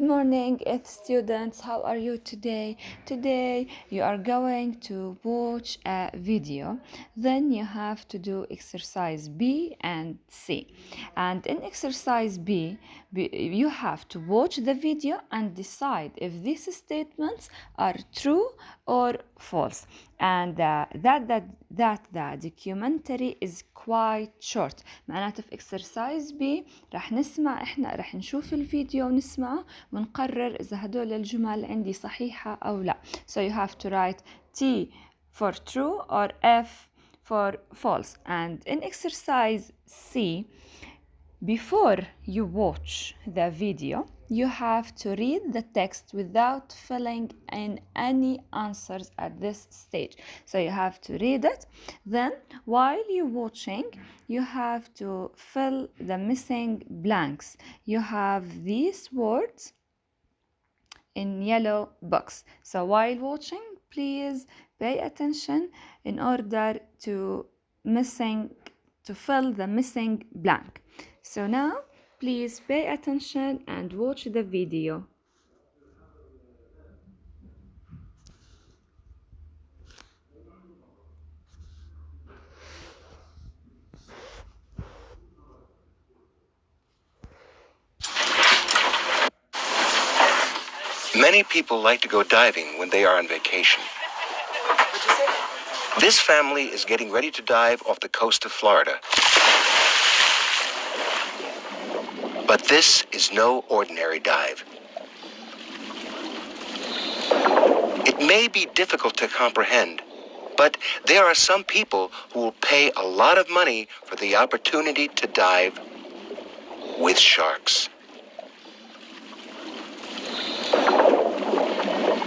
morning, eighth students. How are you today? Today you are going to watch a video. Then you have to do exercise B and C. And in exercise B, you have to watch the video and decide if these statements are true or false. And that the documentary is quite short. معناته في exercise B رح نشوف الفيديو ونسمعه ونقرر إذا هدول الجمل عندي صحيحة أو لا. So you have to write T for true or F for false. And in exercise C, before you watch the video, you have to read the text without filling in any answers at this stage. So you have to read it. Then, while you're watching, you have to fill the missing blanks. You have these words in yellow box. So while watching, please pay attention in order to fill the missing blank. So now, please pay attention and watch the video. Many people like to go diving when they are on vacation. This family is getting ready to dive off the coast of Florida. But this is no ordinary dive. It may be difficult to comprehend, but there are some people who will pay a lot of money for the opportunity to dive with sharks.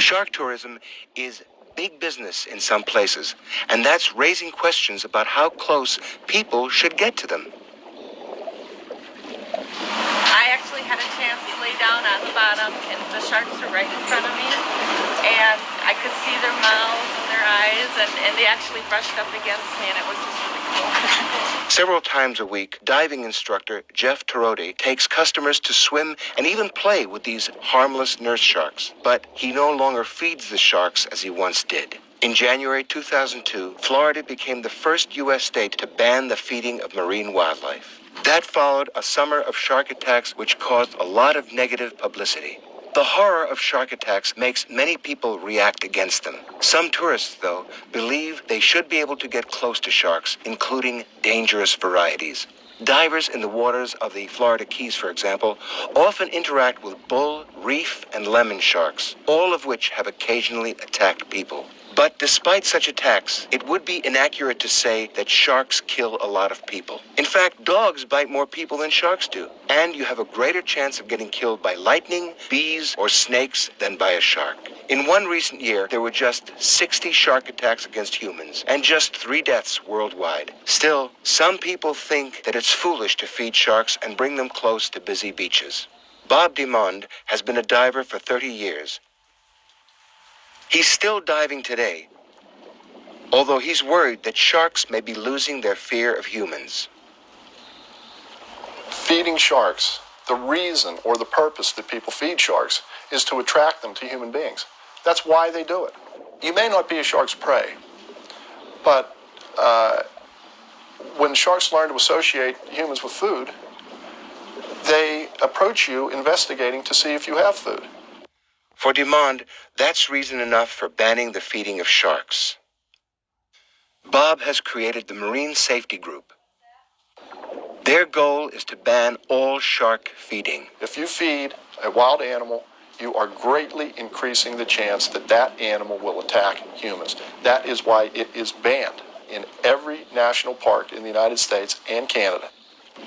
Shark tourism is big business in some places, and that's raising questions about how close people should get to them. I actually had a chance to lay down on the bottom, and the sharks were right in front of me, and I could see their mouths and their eyes, and they actually brushed up against me, and it was just really cool. Several times a week, diving instructor Jeff Tarodi takes customers to swim and even play with these harmless nurse sharks. But he no longer feeds the sharks as he once did. In January 2002, Florida became the first U.S. state to ban the feeding of marine wildlife. That followed a summer of shark attacks which caused a lot of negative publicity. The horror of shark attacks makes many people react against them. Some tourists, though, believe they should be able to get close to sharks, including dangerous varieties. Divers in the waters of the Florida Keys, for example, often interact with bull, reef, and lemon sharks, all of which have occasionally attacked people. But despite such attacks, it would be inaccurate to say that sharks kill a lot of people. In fact, dogs bite more people than sharks do, and you have a greater chance of getting killed by lightning, bees, or snakes than by a shark. In one recent year, there were just 60 shark attacks against humans, and just 3 deaths worldwide. Still, some people think that it's foolish to feed sharks and bring them close to busy beaches. Bob DeMond has been a diver for 30 years. He's still diving today, although he's worried that sharks may be losing their fear of humans. Feeding sharks, the reason or the purpose that people feed sharks is to attract them to human beings. That's why they do it. You may not be a shark's prey, but when sharks learn to associate humans with food, they approach you investigating to see if you have food. For DeMond, that's reason enough for banning the feeding of sharks. Bob has created the Marine Safety Group. Their goal is to ban all shark feeding. If you feed a wild animal, you are greatly increasing the chance that that animal will attack humans. That is why it is banned in every national park in the United States and Canada.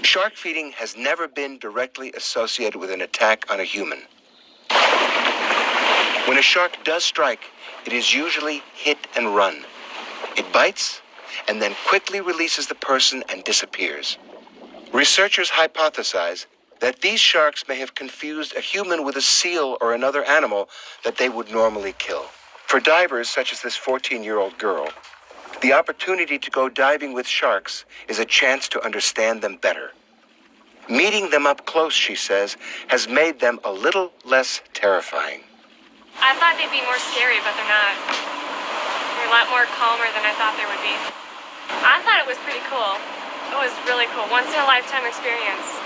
Shark feeding has never been directly associated with an attack on a human. When a shark does strike, it is usually hit and run. It bites and then quickly releases the person and disappears. Researchers hypothesize that these sharks may have confused a human with a seal or another animal that they would normally kill. For divers such as this 14-year-old girl, the opportunity to go diving with sharks is a chance to understand them better. Meeting them up close, she says, has made them a little less terrifying. I thought they'd be more scary, but they're not. They're a lot more calmer than I thought they would be. I thought it was pretty cool. It was really cool. Once in a lifetime experience.